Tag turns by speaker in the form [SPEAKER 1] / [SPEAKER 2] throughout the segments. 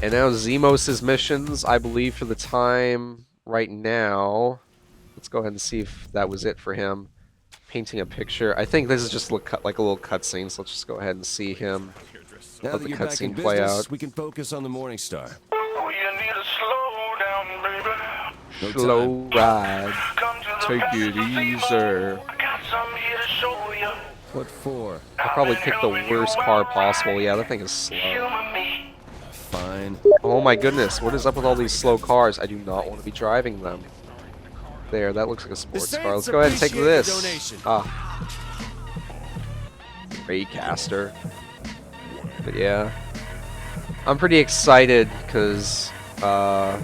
[SPEAKER 1] And now Zemos' missions, I believe for the time right now. Let's go ahead and see if that was it for him. Painting a picture. I think this is just like a little cutscene, so let's just go ahead and see him.
[SPEAKER 2] Now
[SPEAKER 1] Let
[SPEAKER 2] that
[SPEAKER 1] the
[SPEAKER 2] you're back in
[SPEAKER 1] cutscene play out.
[SPEAKER 2] business, we can focus on the Morning Star.
[SPEAKER 3] Oh, you need to slow down, baby.
[SPEAKER 2] No
[SPEAKER 1] Slow ride.
[SPEAKER 3] Come to the
[SPEAKER 1] Take it easy.
[SPEAKER 3] I got something here to show you.
[SPEAKER 2] What for?
[SPEAKER 1] I probably picked the worst car possible. Yeah, that thing is slow.
[SPEAKER 3] Humor me.
[SPEAKER 2] Fine.
[SPEAKER 1] Oh my goodness, what is up with all these slow cars? I do not want to be driving them. There, that looks like a sports car. Let's go ahead and take this. Ah. Raycaster. But yeah. I'm pretty excited because a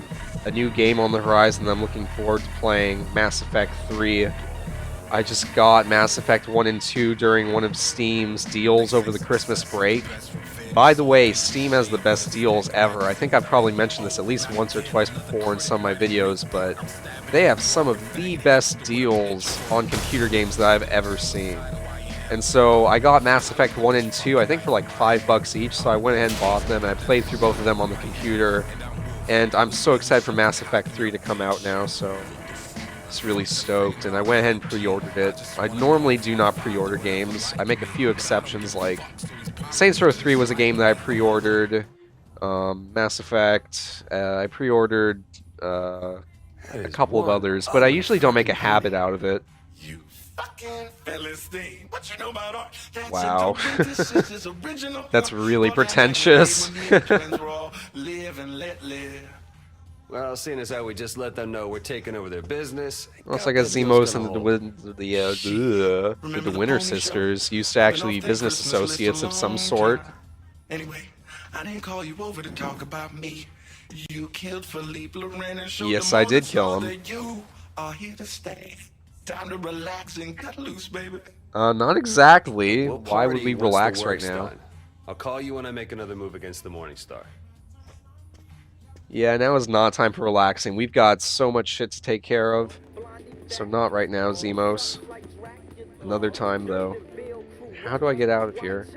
[SPEAKER 1] new game on the horizon that I'm looking forward to playing, Mass Effect 3. I just got Mass Effect 1 and 2 during one of Steam's deals over the Christmas break. By the way, Steam has the best deals ever. I think I've probably mentioned this at least once or twice before in some of my videos, but they have some of the best deals on computer games that I've ever seen. And so I got Mass Effect 1 and 2, I think for like $5 each, so I went ahead and bought them, and I played through both of them on the computer. And I'm so excited for Mass Effect 3 to come out now, so it's really stoked. And I went ahead and pre-ordered it. I normally do not pre-order games. I make a few exceptions, like Saints Row 3 was a game that I pre-ordered. Mass Effect, I pre-ordered a couple of others, but I usually don't make a habit out of it.
[SPEAKER 3] You fucking Philistine. What you know about art?
[SPEAKER 1] Wow. That's really pretentious.
[SPEAKER 2] Well, seeing as how we just let them know we're taking over their business.
[SPEAKER 1] Looks like Zemos and the Winter Sisters used to actually be business associates of some sort.
[SPEAKER 3] Anyway, I didn't call you over to talk about me. You killed Philippe Loren and showed
[SPEAKER 1] Yes,
[SPEAKER 3] them
[SPEAKER 1] I
[SPEAKER 3] all
[SPEAKER 1] did
[SPEAKER 3] the
[SPEAKER 1] kill
[SPEAKER 3] soul
[SPEAKER 1] him.
[SPEAKER 3] that you are here to stay. Time to relax and cut loose, baby.
[SPEAKER 1] Not exactly.
[SPEAKER 2] We'll
[SPEAKER 1] Why would
[SPEAKER 2] party
[SPEAKER 1] we
[SPEAKER 2] once the
[SPEAKER 1] relax right
[SPEAKER 2] work's
[SPEAKER 1] now?
[SPEAKER 2] done. I'll call you when I make another move against the Morning Star.
[SPEAKER 1] Yeah, now is not time for relaxing. We've got so much shit to take care of. So not right now, Zemos. Another time, though. How do I get out of here?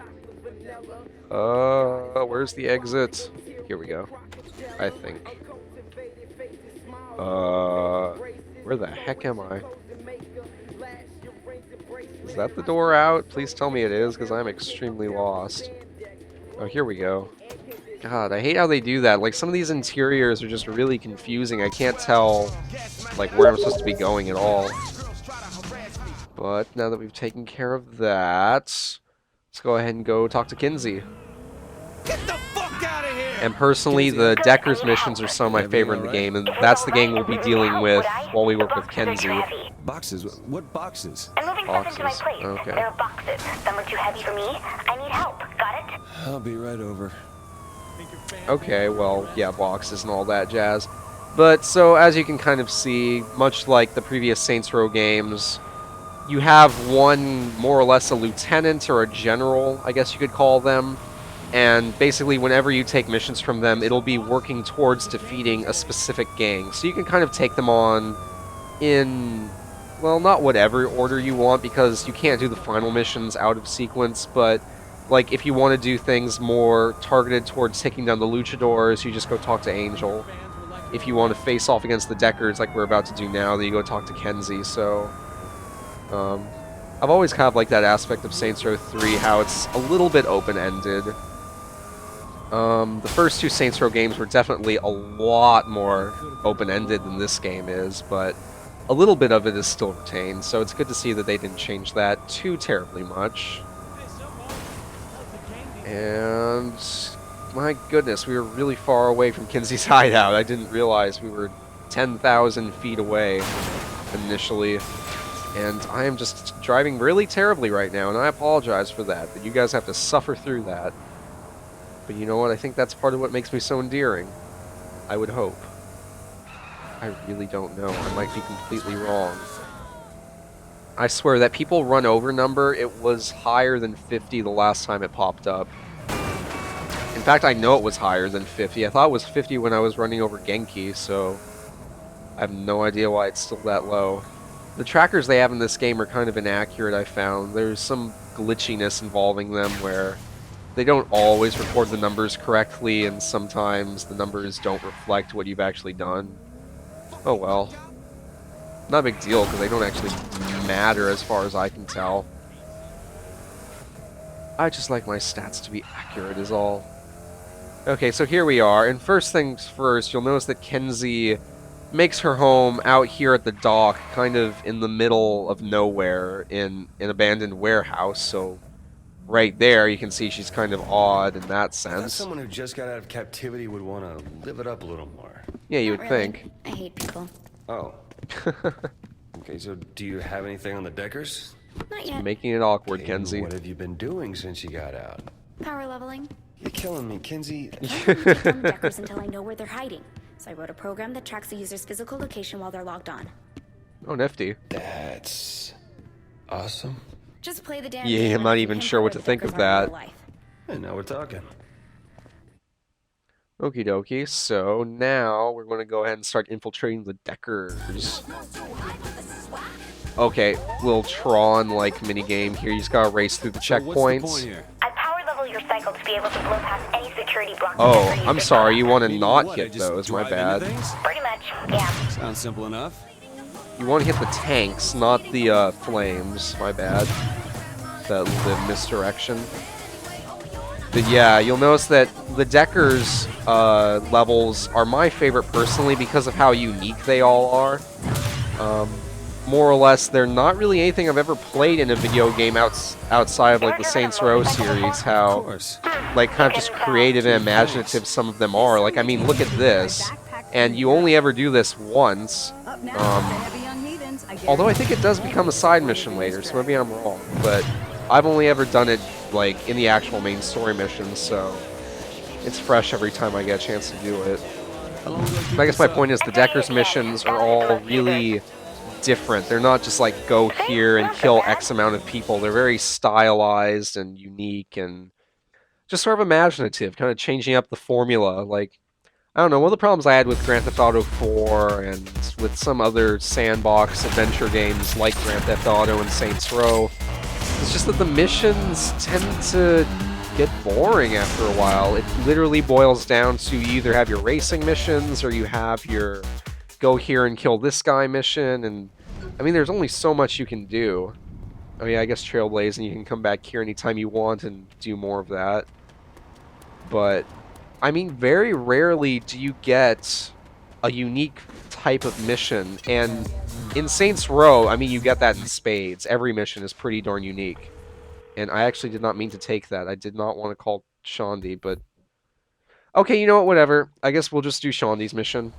[SPEAKER 1] Where's the exit? Here we go. I think. Where the heck am I? Is that the door out? Please tell me it is, because I'm extremely lost. Oh, here we go. God, I hate how they do that. Like, some of these interiors are just really confusing. I can't tell, like, where I'm supposed to be going at all. But now that we've taken care of that, let's go ahead and go talk to Kinsey.
[SPEAKER 2] Get the fuck out of here!
[SPEAKER 1] And personally, the Decker's missions are some of my favorite in the game, and that's the game we'll be dealing with while we work with Kenzie.
[SPEAKER 2] Boxes? What boxes?
[SPEAKER 4] I'm moving stuff into my
[SPEAKER 1] Boxes.
[SPEAKER 4] place.
[SPEAKER 1] Okay.
[SPEAKER 4] There are boxes. Some are too heavy for me. I need help. Got it?
[SPEAKER 2] I'll be right over.
[SPEAKER 1] Okay, well, yeah, boxes and all that jazz. But, so, as you can kind of see, much like the previous Saints Row games, you have one, more or less, a lieutenant or a general, I guess you could call them. And basically, whenever you take missions from them, it'll be working towards defeating a specific gang. So you can kind of take them on in, well, not whatever order you want, because you can't do the final missions out of sequence, but like, if you want to do things more targeted towards taking down the luchadors, you just go talk to Angel. If you want to face off against the Deckers, like we're about to do now, then you go talk to Kenzie. So, I've always kind of liked that aspect of Saints Row 3, how it's a little bit open-ended. The first two Saints Row games were definitely a lot more open-ended than this game is, but a little bit of it is still retained, so it's good to see that they didn't change that too terribly much. And my goodness, we were really far away from Kinsey's hideout. I didn't realize we were 10,000 feet away initially. And I am just driving really terribly right now, and I apologize for that, but you guys have to suffer through that. But you know what? I think that's part of what makes me so endearing. I would hope. I really don't know. I might be completely wrong. I swear, that people run over number, it was higher than 50 the last time it popped up. In fact, I know it was higher than 50. I thought it was 50 when I was running over Genki, so I have no idea why it's still that low. The trackers they have in this game are kind of inaccurate, I found. There's some glitchiness involving them where they don't always record the numbers correctly, and sometimes the numbers don't reflect what you've actually done. Oh well. Not a big deal, because they don't actually matter as far as I can tell. I just like my stats to be accurate is all. Okay, so here we are, and first things first, you'll notice that Kenzie makes her home out here at the dock, kind of in the middle of nowhere, in an abandoned warehouse, so right there you can see she's kind of odd in that
[SPEAKER 2] I thought
[SPEAKER 1] sense.
[SPEAKER 2] someone who just got out of captivity would want to live it up a little more.
[SPEAKER 1] Yeah, you
[SPEAKER 5] Not
[SPEAKER 1] would
[SPEAKER 5] really.
[SPEAKER 1] think.
[SPEAKER 5] I hate people.
[SPEAKER 2] Oh. Okay, so do you have anything on the Deckers?
[SPEAKER 5] Not yet.
[SPEAKER 1] Making it awkward,
[SPEAKER 2] Okay,
[SPEAKER 1] Kenzie.
[SPEAKER 2] what have you been doing since you got out?
[SPEAKER 5] Power leveling.
[SPEAKER 2] You're killing me, Kinsey.
[SPEAKER 5] I can't really take on the Deckers until I know where they're hiding. So I wrote a program that tracks the user's physical location while they're logged on.
[SPEAKER 1] Oh, nifty.
[SPEAKER 2] That's awesome.
[SPEAKER 5] Just play the damn
[SPEAKER 1] Yeah,
[SPEAKER 5] game
[SPEAKER 1] I'm
[SPEAKER 5] and
[SPEAKER 1] not
[SPEAKER 5] I can
[SPEAKER 1] even
[SPEAKER 5] pinpoint
[SPEAKER 1] sure what
[SPEAKER 5] where
[SPEAKER 1] to
[SPEAKER 5] the
[SPEAKER 1] think of
[SPEAKER 5] Deckers are in
[SPEAKER 1] that.
[SPEAKER 5] real life.
[SPEAKER 2] And now we're talking.
[SPEAKER 1] Okie dokie, so now we're going to go ahead and start infiltrating the Deckers. Okay, little Tron-like minigame here. You just gotta race through the checkpoints.
[SPEAKER 4] I power level your cycle to be able to blow past any security blocks.
[SPEAKER 1] Oh,
[SPEAKER 4] that are
[SPEAKER 1] I'm
[SPEAKER 4] used
[SPEAKER 1] sorry,
[SPEAKER 4] in
[SPEAKER 1] you
[SPEAKER 4] combat.
[SPEAKER 1] want to not hit those, my bad.
[SPEAKER 4] Pretty much, yeah.
[SPEAKER 6] Sounds simple enough.
[SPEAKER 1] You want to hit the tanks, not the flames, my bad. That the misdirection. But yeah, you'll notice that the Deckers levels are my favorite personally because of how unique they all are. More or less, they're not really anything I've ever played in a video game outside of like the Saints Row series.
[SPEAKER 6] Of
[SPEAKER 1] How
[SPEAKER 6] course.
[SPEAKER 1] like kind of just creative and imaginative some of them are. Like, I mean, look at this, and you only ever do this once. Although I think it does become a side mission later, so maybe I'm wrong. But I've only ever done it like in the actual main story missions, so it's fresh every time I get a chance to do it. I guess my point is the Deckers missions are all really different. They're not just like go here and kill X amount of people. They're very stylized and unique and just sort of imaginative, kind of changing up the formula. Like, I don't know, one of the problems I had with Grand Theft Auto 4 and with some other sandbox adventure games like Grand Theft Auto and Saints Row is just that the missions tend to get boring after a while. It literally boils down to you either have your racing missions or you have your go here and kill this guy mission, and I mean there's only so much you can do. I mean, I guess Trailblaze and you can come back here anytime you want and do more of that. But I mean, very rarely do you get a unique type of mission, and in Saints Row, I mean, you get that in spades. Every mission is pretty darn unique. And I actually did not mean to take that. I did not want to call Shondi, but... Okay, you know what, whatever. I guess we'll just do Shondi's mission.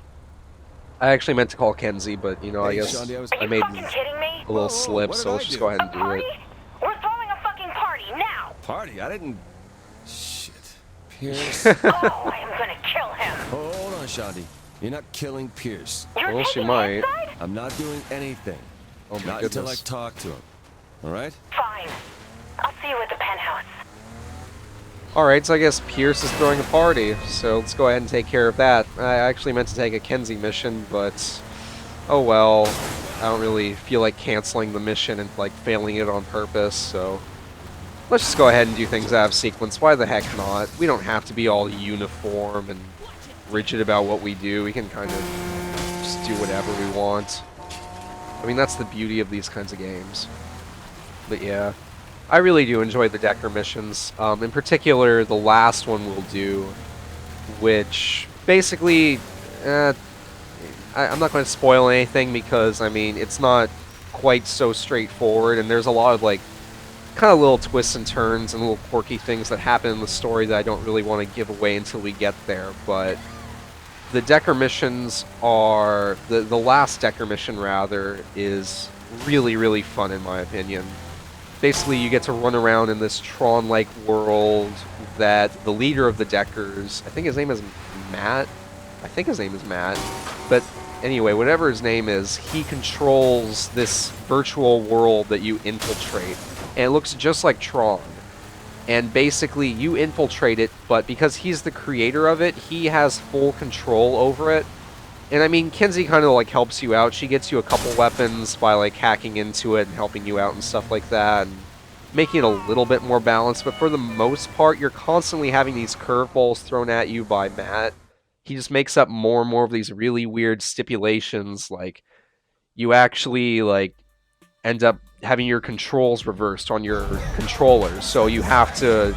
[SPEAKER 1] I actually meant to call Kenzie, but, you know, I
[SPEAKER 6] Hey,
[SPEAKER 1] guess
[SPEAKER 6] Shondi,
[SPEAKER 1] I made
[SPEAKER 4] Fucking kidding me?
[SPEAKER 1] a little
[SPEAKER 6] Whoa,
[SPEAKER 1] slip,
[SPEAKER 6] what did
[SPEAKER 1] so
[SPEAKER 6] I
[SPEAKER 1] let's just
[SPEAKER 6] do?
[SPEAKER 1] go ahead and
[SPEAKER 4] A
[SPEAKER 1] do
[SPEAKER 4] party?
[SPEAKER 1] it.
[SPEAKER 4] We're throwing a fucking party now.
[SPEAKER 6] Party? I didn't... Shit. Pierce.
[SPEAKER 4] Oh, I am gonna kill him.
[SPEAKER 6] Hold on, Shondi. You're not killing Pierce.
[SPEAKER 4] You're
[SPEAKER 1] Well, she
[SPEAKER 4] taking
[SPEAKER 1] might.
[SPEAKER 4] his side?
[SPEAKER 6] I'm not doing anything.
[SPEAKER 1] Oh my
[SPEAKER 6] Not until I
[SPEAKER 1] goodness.
[SPEAKER 6] talk to him. Alright?
[SPEAKER 4] Fine. I'll see you at the penthouse.
[SPEAKER 1] Alright, so I guess Pierce is throwing a party, so let's go ahead and take care of that. I actually meant to take a Kenzie mission, but... oh well. I don't really feel like canceling the mission and, like, failing it on purpose, so... let's just go ahead and do things out of sequence. Why the heck not? We don't have to be all uniform and rigid about what we do. We can kind of just do whatever we want. I mean, that's the beauty of these kinds of games. But yeah, I really do enjoy the Decker missions. In particular, the last one we'll do, which basically, I'm not going to spoil anything because, I mean, it's not quite so straightforward, and there's a lot of, like, kind of little twists and turns and little quirky things that happen in the story that I don't really want to give away until we get there, but the Decker missions are... the last Decker mission, rather, is really, really fun in my opinion. Basically, you get to run around in this Tron-like world that the leader of the Deckers, I think his name is Matt? I think his name is Matt. But anyway, whatever his name is, he controls this virtual world that you infiltrate. And it looks just like Tron. And basically, you infiltrate it, but because he's the creator of it, he has full control over it. And I mean, Kenzie kind of like helps you out. She gets you a couple weapons by like hacking into it and helping you out and stuff like that. And making it a little bit more balanced, but for the most part, you're constantly having these curveballs thrown at you by Matt. He just makes up more and more of these really weird stipulations, like you actually like end up having your controls reversed on your controllers, so you have to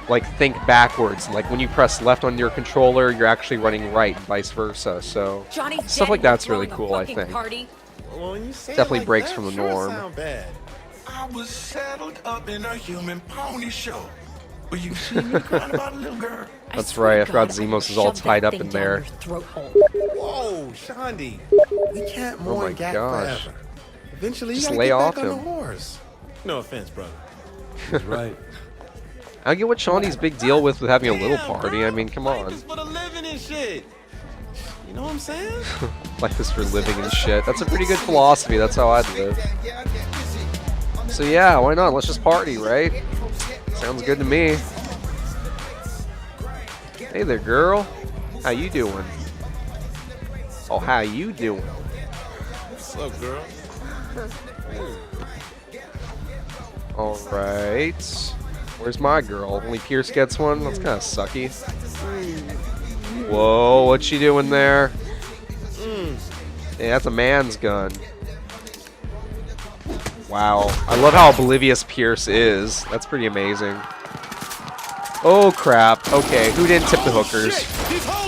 [SPEAKER 1] like think backwards. Like when you press left on your controller, you're actually running right, and vice versa. So stuff like that's really cool, I think.
[SPEAKER 6] Well, when you say
[SPEAKER 1] Definitely
[SPEAKER 6] it like
[SPEAKER 1] breaks
[SPEAKER 6] that,
[SPEAKER 1] from the
[SPEAKER 6] sure
[SPEAKER 1] norm.
[SPEAKER 6] sound bad.
[SPEAKER 3] I was saddled up in a human pony show. Will you see me crying about a little girl?
[SPEAKER 1] That's right, I forgot Zemos is all tied up in there.
[SPEAKER 6] Whoa, Shondi. We can't
[SPEAKER 1] Oh
[SPEAKER 6] mourn
[SPEAKER 1] my
[SPEAKER 6] Gat
[SPEAKER 1] gosh.
[SPEAKER 6] forever. Eventually, you
[SPEAKER 1] Just
[SPEAKER 6] gotta
[SPEAKER 1] lay
[SPEAKER 6] get
[SPEAKER 1] off
[SPEAKER 6] back on the
[SPEAKER 1] him.
[SPEAKER 6] horse. No offense, brother.
[SPEAKER 2] He's right.
[SPEAKER 1] I get what Shawnee's big deal with having a little
[SPEAKER 6] Damn,
[SPEAKER 1] party.
[SPEAKER 6] bro.
[SPEAKER 1] I mean, come
[SPEAKER 6] Life
[SPEAKER 1] on.
[SPEAKER 6] is for the living and shit. You know what I'm saying?
[SPEAKER 1] Life is for living and shit. That's a pretty good philosophy. That's how I'd live. So yeah, why not? Let's just party, right? Sounds good to me. Hey there, girl. How you doing? Oh, how you doing?
[SPEAKER 6] What's up, girl?
[SPEAKER 1] All right. Where's my girl? Only Pierce gets one? That's kind of sucky. Whoa, what's she doing there? Yeah, that's a man's gun. Wow. I love how oblivious Pierce is. That's pretty amazing. Oh, crap. Okay, who didn't tip the hookers?
[SPEAKER 6] Shit, he's home.